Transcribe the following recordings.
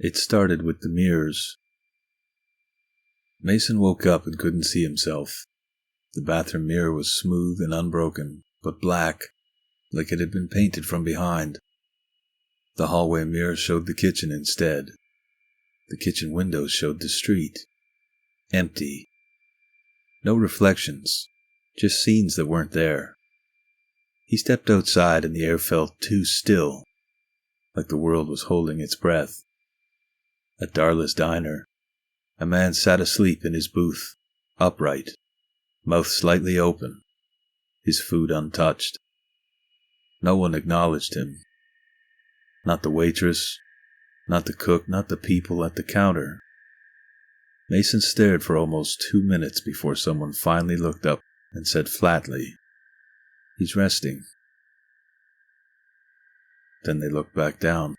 It started with the mirrors. Mason woke up and couldn't see himself. The bathroom mirror was smooth and unbroken, but black, like it had been painted from behind. The hallway mirror showed the kitchen instead. The kitchen windows showed the street. Empty. No reflections, just scenes that weren't there. He stepped outside and the air felt too still, like the world was holding its breath. At Darla's diner, a man sat asleep in his booth, upright, mouth slightly open, his food untouched. No one acknowledged him. Not the waitress, not the cook, not the people at the counter. Mason stared for almost 2 minutes before someone finally looked up and said flatly, "He's resting." Then they looked back down.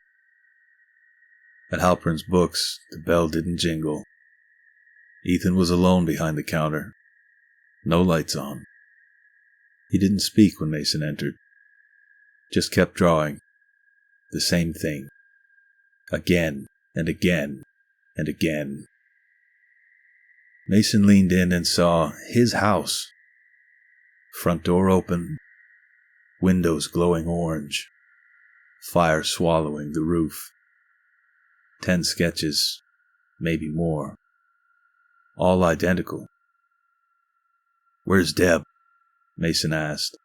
At Halpern's books, the bell didn't jingle. Ethan was alone behind the counter. No lights on. He didn't speak when Mason entered. Just kept drawing. The same thing. Again and again and again. Mason leaned in and saw his house. Front door open. Windows glowing orange. Fire swallowing the roof. 10 sketches, maybe more. All identical. "Where's Deb?" Mason asked.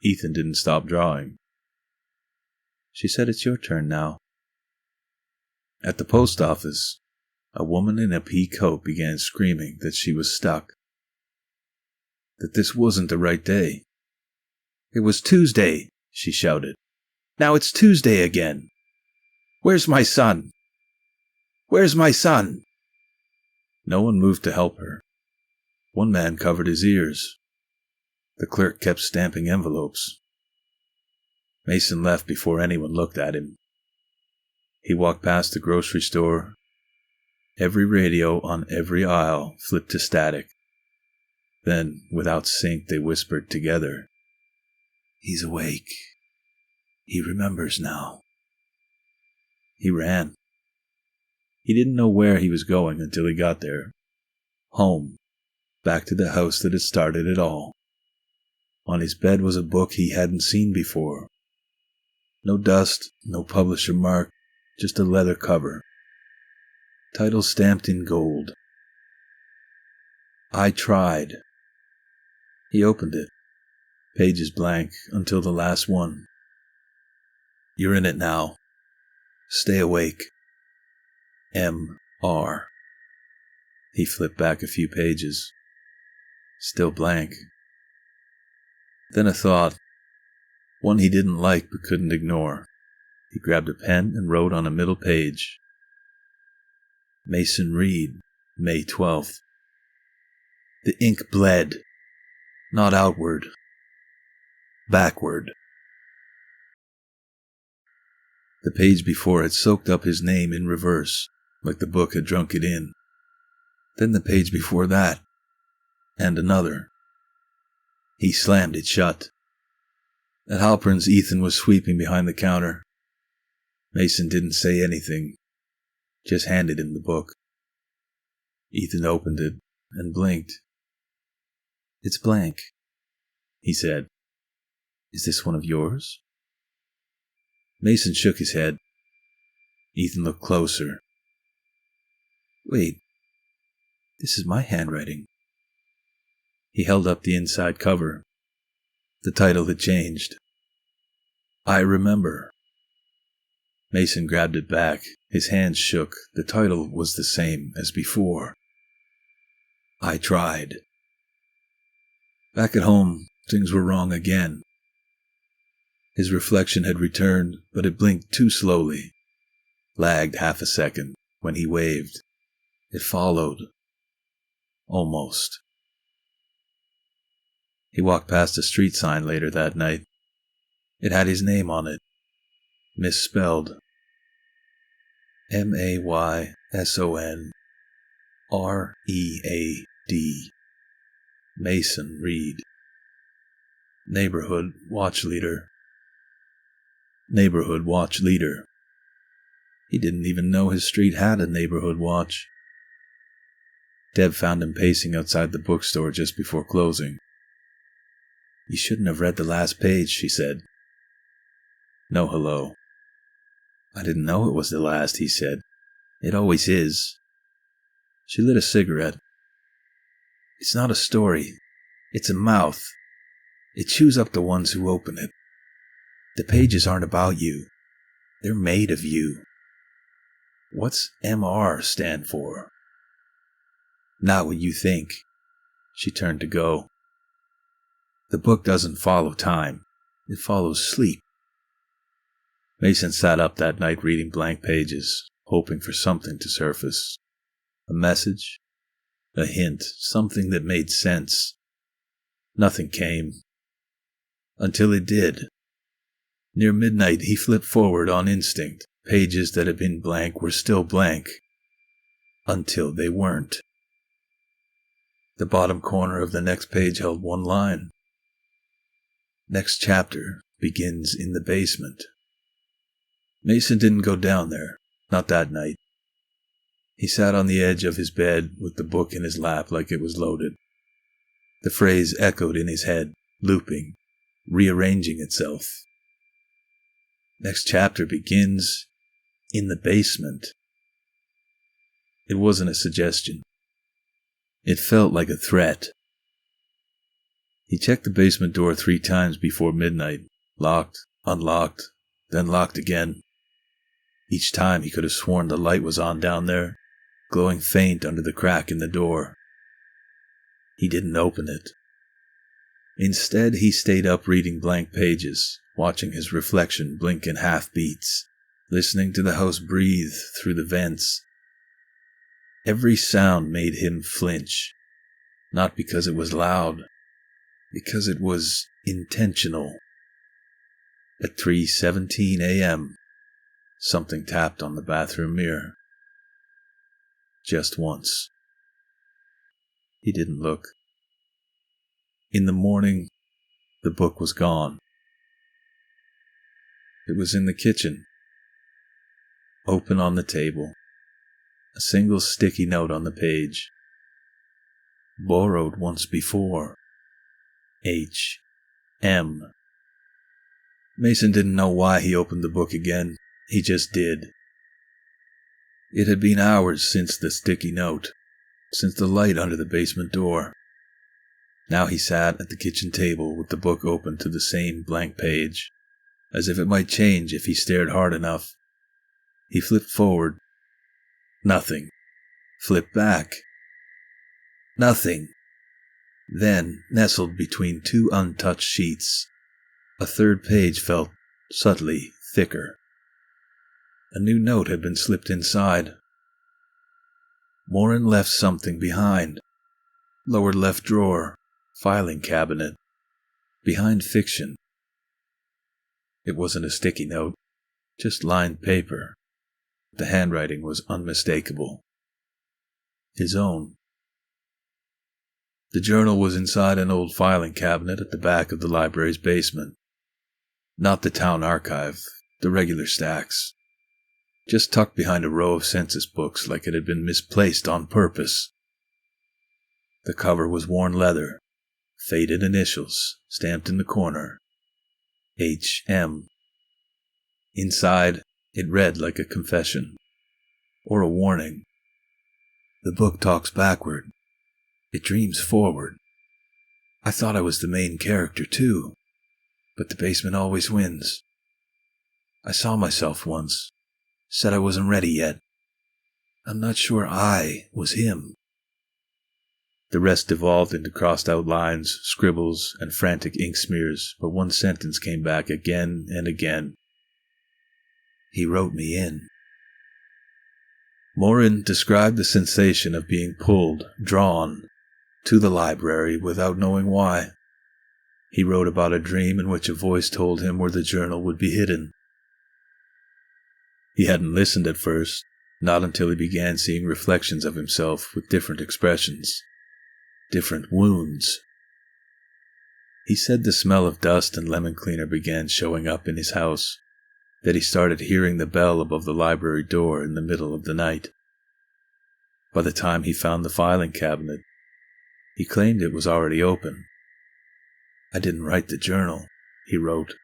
Ethan didn't stop drawing. "She said it's your turn now." At the post office, a woman in a pea coat began screaming that she was stuck. That this wasn't the right day. "It was Tuesday," she shouted. "Now it's Tuesday again. Where's my son? Where's my son?" No one moved to help her. One man covered his ears. The clerk kept stamping envelopes. Mason left before anyone looked at him. He walked past the grocery store. Every radio on every aisle flipped to static. Then, without sync, they whispered together, "He's awake. He remembers now." He ran. He didn't know where he was going until he got there. Home. Back to the house that had started it all. On his bed was a book he hadn't seen before. No dust, no publisher mark, just a leather cover. Title stamped in gold. "I Tried." He opened it. Pages blank until the last one. "You're in it now. Stay awake. M.R." He flipped back a few pages. Still blank. Then a thought. One he didn't like but couldn't ignore. He grabbed a pen and wrote on a middle page. Mason Reed, May 12th. The ink bled. Not outward. Backward. The page before had soaked up his name in reverse, like the book had drunk it in. Then the page before that. And another. He slammed it shut. At Halpern's, Ethan was sweeping behind the counter. Mason didn't say anything, just handed him the book. Ethan opened it and blinked. "It's blank," he said. "Is this one of yours?" Mason shook his head. Ethan looked closer. "Wait, this is my handwriting." He held up the inside cover. The title had changed. "I Remember." Mason grabbed it back. His hands shook. The title was the same as before. "I Tried." Back at home, things were wrong again. His reflection had returned, but it blinked too slowly. Lagged half a second. When he waved, it followed. Almost. He walked past a street sign later that night. It had his name on it. Misspelled. Maysonread. Mason Reed. Neighborhood Watch Leader. Neighborhood Watch Leader. He didn't even know his street had a neighborhood watch. Deb found him pacing outside the bookstore just before closing. "You shouldn't have read the last page," she said. No hello. "I didn't know it was the last," he said. "It always is." She lit a cigarette. "It's not a story. It's a mouth. It chews up the ones who open it. The pages aren't about you. They're made of you." "What's MR stand for?" "Not what you think." She turned to go. "The book doesn't follow time. It follows sleep." Mason sat up that night reading blank pages, hoping for something to surface. A message? A hint, something that made sense. Nothing came. Until it did. Near midnight, he flipped forward on instinct. Pages that had been blank were still blank. Until they weren't. The bottom corner of the next page held one line. "Next chapter begins in the basement." Mason didn't go down there. Not that night. He sat on the edge of his bed with the book in his lap like it was loaded. The phrase echoed in his head, looping, rearranging itself. Next chapter begins in the basement. It wasn't a suggestion. It felt like a threat. He checked the basement door 3 times before midnight. Locked, unlocked, then locked again. Each time he could have sworn the light was on down there, glowing faint under the crack in the door. He didn't open it. Instead, he stayed up reading blank pages, watching his reflection blink in half beats, listening to the house breathe through the vents. Every sound made him flinch, not because it was loud, because it was intentional. At 3:17 a.m., something tapped on the bathroom mirror. Just once. He didn't look. In the morning, the book was gone. It was in the kitchen, open on the table. A single sticky note on the page. Borrowed once before. H.M. Mason didn't know why he opened the book again. He just did. It had been hours since the sticky note, since the light under the basement door. Now he sat at the kitchen table with the book open to the same blank page, as if it might change if he stared hard enough. He flipped forward. Nothing. Flipped back. Nothing. Then, nestled between 2 untouched sheets, a third page felt subtly thicker. A new note had been slipped inside. Morin left something behind. Lower left drawer, filing cabinet, behind fiction. It wasn't a sticky note, just lined paper. The handwriting was unmistakable. His own. The journal was inside an old filing cabinet at the back of the library's basement. Not the town archive, the regular stacks. Just tucked behind a row of census books like it had been misplaced on purpose. The cover was worn leather, faded initials stamped in the corner. H.M. Inside, it read like a confession, or a warning. The book talks backward. It dreams forward. I thought I was the main character too, but the basement always wins. I saw myself once, said I wasn't ready yet. I'm not sure I was him. The rest devolved into crossed out lines, scribbles, and frantic ink smears, but one sentence came back again and again. He wrote me in. Morin described the sensation of being pulled, drawn, to the library without knowing why. He wrote about a dream in which a voice told him where the journal would be hidden. He hadn't listened at first, not until he began seeing reflections of himself with different expressions, different wounds. He said the smell of dust and lemon cleaner began showing up in his house. that he started hearing the bell above the library door in the middle of the night. By the time he found the filing cabinet, he claimed it was already open. "I didn't write the journal," he wrote.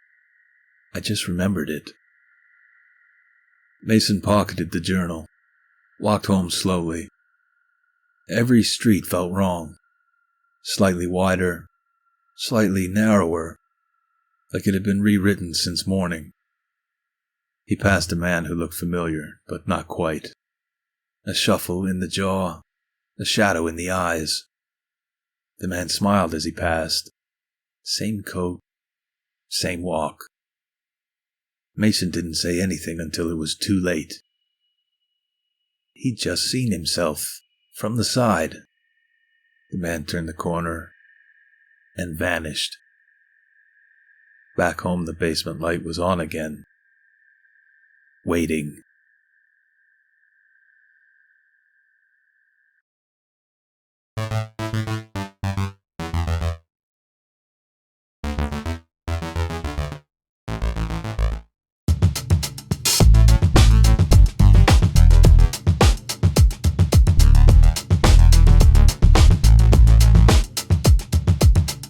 "I just remembered it." Mason pocketed the journal, walked home slowly. Every street felt wrong. Slightly wider, slightly narrower, like it had been rewritten since morning. He passed a man who looked familiar, but not quite. A shuffle in the jaw, a shadow in the eyes. The man smiled as he passed. Same coat, same walk. Mason didn't say anything until it was too late. He'd just seen himself, from the side. The man turned the corner and vanished. Back home, the basement light was on again, waiting.